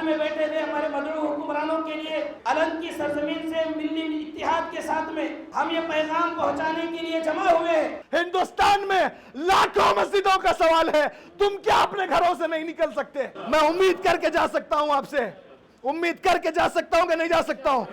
میں بیٹھے ہوئے ہمارے مدعو حکمرانوں کے لیے علن کی سرزمین سے ملی اتحاد کے ساتھ میں ہم یہ پیغام پہنچانے کے لیے جمع ہوئے ہیں۔ ہندوستان میں لاکھوں مسجدوں کا سوال ہے، تم کیا اپنے گھروں سے نہیں نکل سکتے؟ میں امید کر کے جا سکتا ہوں آپ سے، امید کر کے جا سکتا ہوں کہ نہیں جا سکتا ہوں،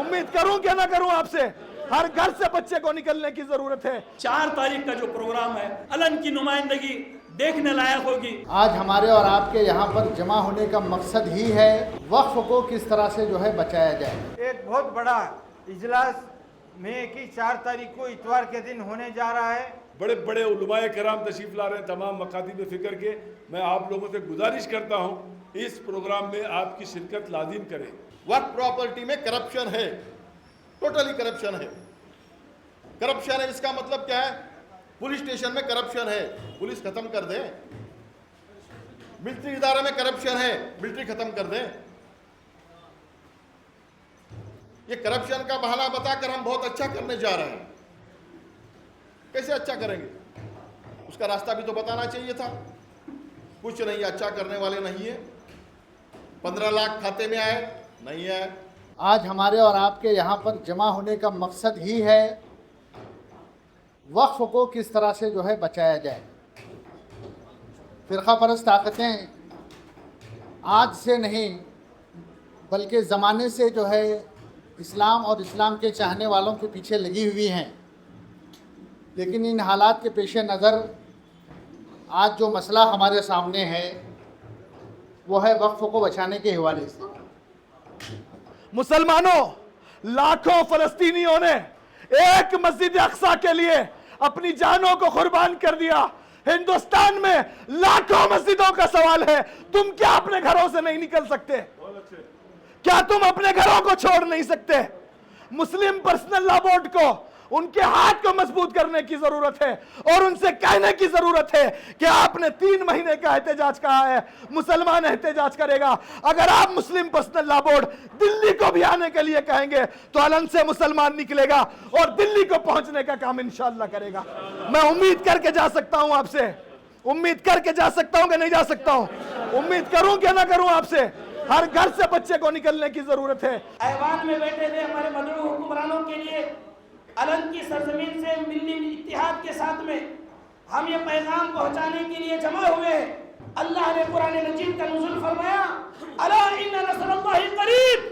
امید کروں کہ نہ کروں آپ سے، ہر گھر سے بچے کو نکلنے کی ضرورت ہے۔ 4 تاریخ کا جو پروگرام ہے علن کی نمائندگی دیکھنے لائق ہوگی۔ آج ہمارے اور آپ کے یہاں پر جمع ہونے کا مقصد ہی ہے وقف کو کس طرح سے جو ہے بچایا جائے۔ ایک بہت بڑا اجلاس میں کی 4 تاریخ کو اتوار کے دن ہونے جا رہا ہے۔ بڑے بڑے علماء کرام تشریف لا رہے ہیں تمام مکاتب فکر کے۔ میں آپ لوگوں سے گزارش کرتا ہوں اس پروگرام میں آپ کی شرکت لازم کریں۔ وقف پراپرٹی میں کرپشن ہے، ٹوٹلی کرپشن ہے۔ کرپشن ہے اس کا مطلب کیا ہے؟ پولیس اسٹیشن میں کرپشن ہے، پولیس ختم کر دیں۔ ملٹری ادارے میں کرپشن ہے، ملٹری ختم کر دیں۔ یہ کرپشن کا بہانہ بتا کر ہم بہت اچھا کرنے جا رہے ہیں۔ کیسے اچھا کریں گے؟ اس کا راستہ بھی تو بتانا چاہیے تھا۔ کچھ نہیں، اچھا کرنے والے نہیں ہیں۔ 15 لاکھ کھاتے میں آئے نہیں ہے۔ آج ہمارے اور آپ کے یہاں پر جمع ہونے کا مقصد ہی ہے وقف کو کس طرح سے جو ہے بچایا جائے۔ فرقہ پرست طاقتیں آج سے نہیں بلکہ زمانے سے جو ہے اسلام اور اسلام کے چاہنے والوں کے پیچھے لگی ہوئی ہیں، لیکن ان حالات کے پیش نظر آج جو مسئلہ ہمارے سامنے ہے وہ ہے وقف کو بچانے کے حوالے سے۔ مسلمانوں، لاکھوں فلسطینیوں نے ایک مسجد اقصیٰ کے لیے اپنی جانوں کو قربان کر دیا۔ ہندوستان میں لاکھوں مسجدوں کا سوال ہے، تم کیا اپنے گھروں سے نہیں نکل سکتے؟ کیا تم اپنے گھروں کو چھوڑ نہیں سکتے؟ مسلم پرسنل لا بورڈ کو ان کے ہاتھ کو مضبوط کرنے کی ضرورت ہے اور ان سے کہنے کی ضرورت ہے کہ آپ نے 3 مہینے کا احتجاج کہا ہے، مسلمان احتجاج کرے گا۔ اگر آپ مسلم پرسنل لا بورڈ دلی کو بھی آنے کے لیے کہیں گے تو علن سے مسلمان نکلے گا اور دلی کو پہنچنے کا کام انشاءاللہ کرے گا۔ میں امید کر کے جا سکتا ہوں آپ سے، امید کر کے جا سکتا ہوں کہ نہیں جا سکتا ہوں، امید کروں کہ نہ کروں آپ سے، ہر گھر سے بچے کو نکلنے کی ضرورت ہے۔ ایوان میں بیٹھے ہوئے ہمارے مدعو حکمرانوں کے لیے علن کی سرزمین سے ملی اتحاد کے ساتھ میں ہم یہ پیغام پہنچانے کے لیے جمع ہوئے ہیں۔ اللہ نے قرآن مجید کا نزول فرمایا، الا ان نصر اللہ قریب۔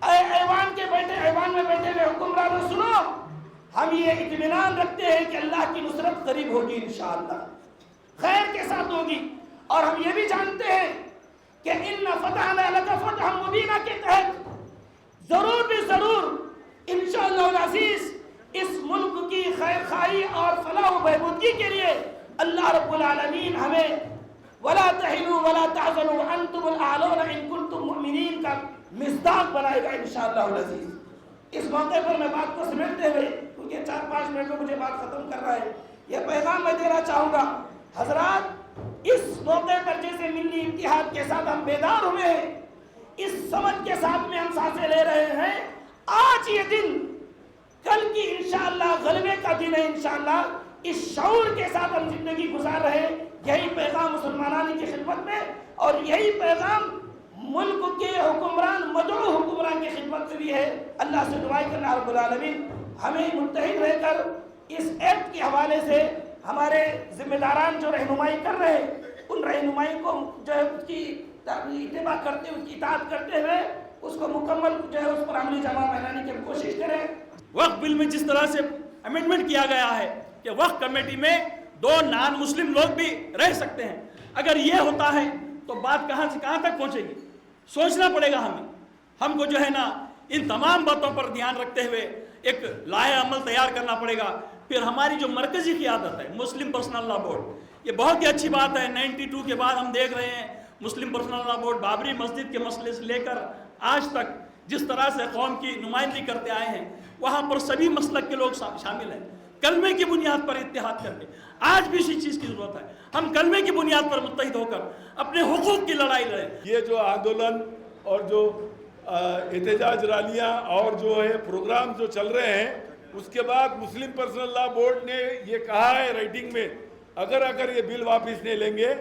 اے ایوان میں بیٹھے ہوئے حکمرانوں سنو، ہم یہ اطمینان رکھتے ہیں کہ اللہ کی نصرت قریب ہوگی، انشاءاللہ خیر کے ساتھ ہوگی۔ اور ہم یہ بھی جانتے ہیں کہ ان فتحنا لک فتحا مبینا کے تحت ضرور بھی ضرور انشاءاللہ العزیز اس ملک کی خیر خواہی اور فلاح و بہبودی کے لیے اللہ رب العالمین ہمیں ولا تہنوا ولا تحزنوا وانتم الاعلون ان کنتم مؤمنین کا مصداق بنائے گا انشاءاللہ العزیز۔ اس موقع پر میں بات کو سمیٹتے ہوئے، کیونکہ 4-5 منٹ میں مجھے بات ختم کر رہا ہے، یہ پیغام میں دینا چاہوں گا۔ حضرات، اس موقع پر جیسے ملی اتحاد کے ساتھ ہم بیدار ہوئے ہیں، اس سمجھ کے ساتھ میں ہم سانسیں لے رہے ہیں، آج یہ دن کل کی انشاءاللہ غلبے کا دن ہے۔ انشاءاللہ اس شعور کے ساتھ ہم زندگی گزار رہے ہیں۔ یہی پیغام مسلمانان کی خدمت میں اور یہی پیغام ملک کے حکمران مدعو حکمران کی خدمت میں بھی ہے۔ اللہ سے دعائیں کرنا رب العالمین ہمیں متحد رہ کر اس ایکٹ کے حوالے سے ہمارے ذمہ داران جو رہنمائی کر رہے ہیں ان رہنمائی کو جو ہے اس کی اتباع کرتے ہوئے، اس کی اطاعت کرتے ہوئے اس کو مکمل جو ہے اس پر عملی جامہ پہنانے کی ہم کوشش کریں۔ وقف بل میں جس طرح سے امینڈمنٹ کیا گیا ہے کہ وقف کمیٹی میں 2 نان مسلم لوگ بھی رہ سکتے ہیں، اگر یہ ہوتا ہے تو بات کہاں سے کہاں تک پہنچے گی؟ سوچنا پڑے گا ہم کو جو ہے نا ان تمام باتوں پر دھیان رکھتے ہوئے ایک لائحہ عمل تیار کرنا پڑے گا۔ پھر ہماری جو مرکزی قیادت ہے مسلم پرسنل لا بورڈ، یہ بہت ہی اچھی بات ہے۔ 92 کے بعد ہم دیکھ رہے ہیں مسلم پرسنل لا بورڈ بابری مسجد کے مسئلے سے لے کر آج تک جس طرح سے قوم کی نمائندگی کرتے آئے ہیں، وہاں پر سبھی مسلک کے لوگ شامل ہیں۔ کلمے کی بنیاد پر اتحاد کر کے آج بھی اسی چیز کی ضرورت ہے، ہم کلمے کی بنیاد پر متحد ہو کر اپنے حقوق کی لڑائی لڑیں۔ یہ جو آندولن اور جو احتجاج ریلیاں اور جو ہے پروگرام جو چل رہے ہیں، اس کے بعد مسلم پرسنل لا بورڈ نے یہ کہا ہے رائٹنگ میں، اگر یہ بل واپس نہیں لیں گے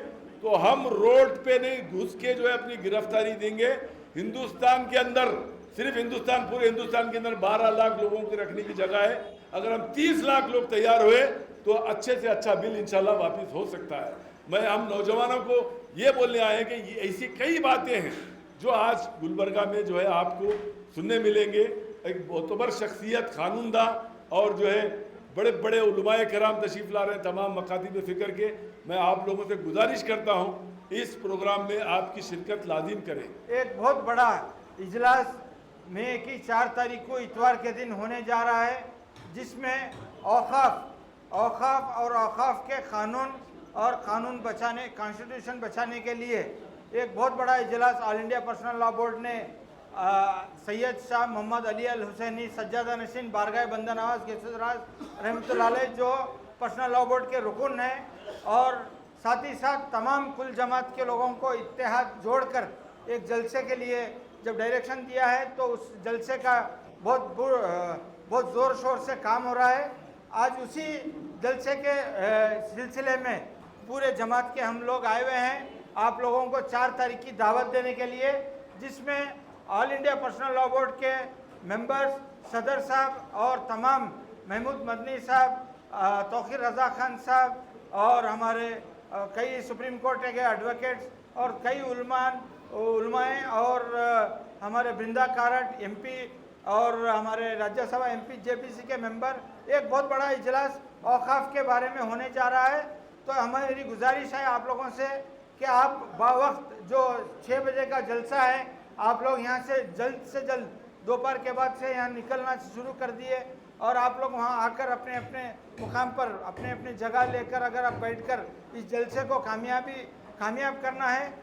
تو ہم روڈ پہ نہیں گھس کے جو ہے اپنی گرفتاری دیں گے. ہندوستان کے اندر صرف ہندوستان پورے ہندوستان کے اندر 12 لاکھ لوگوں کی رکھنے کی جگہ ہے. اگر ہم 30 لاکھ لوگ تیار ہوئے تو اچھے سے اچھا بل انشاءاللہ واپس ہو سکتا ہے. ہم نوجوانوں کو یہ بولنے آئے ہیں کہ ایسی کئی باتیں ہیں جو آج گلبرگہ میں جو ہے آپ کو سننے ملیں گے. ایک معتبر شخصیت قانون داں اور جو ہے بڑے بڑے علماء کرام تشریف لا رہے ہیں تمام مکاتب فکر کے. میں آپ لوگوں سے گزارش کرتا ہوں اس پروگرام میں آپ کی شرکت لازم کریں. ایک بہت بڑا اجلاس مئی کی 4 تاریخ کو اتوار کے دن ہونے جا رہا ہے، جس میں اوقاف اور اوقاف کے قانون اور قانون بچانے کانسٹیٹیوشن بچانے کے لیے ایک بہت بڑا اجلاس آل انڈیا پرسنل لا بورڈ نے سید شاہ محمد علی الحسینی سجادہ نشین بارگاہ بندہ نواز گیسر راج رحمۃ اللہ علیہ جو پرسنل لا بورڈ کے رکن ہیں، اور ساتھ ہی ساتھ تمام کل جماعت کے لوگوں کو اتحاد جوڑ کر ایک جلسے کے لیے جب ڈائریکشن دیا ہے تو اس جلسے کا بہت زور شور سے کام ہو رہا ہے. آج اسی جلسے کے سلسلے میں پورے جماعت کے ہم لوگ آئے ہوئے ہیں آپ لوگوں کو 4 تاریخ کی دعوت دینے کے لیے، جس میں آل انڈیا پرسنل لا بورڈ کے ممبرز، صدر صاحب اور تمام محمود مدنی صاحب، توقیر رضا خان صاحب اور ہمارے کئی سپریم کورٹ کے ایڈوکیٹس اور کئی علماء اور ہمارے برندا کارٹ ایم پی اور ہمارے راجیہ سبھا ایم پی جے پی سی کے ممبر، ایک بہت بڑا اجلاس اوقاف کے بارے میں ہونے جا رہا ہے. تو ہماری گزارش ہے آپ لوگوں سے کہ آپ باوقت جو 6 بجے کا جلسہ ہے آپ لوگ یہاں سے جلد دوپہر کے بعد سے یہاں نکلنا شروع کر دیے، اور آپ لوگ وہاں آ کر اپنے اپنے مقام پر اپنے اپنے جگہ لے کر اگر آپ بیٹھ کر اس جلسے کو کامیاب کرنا ہے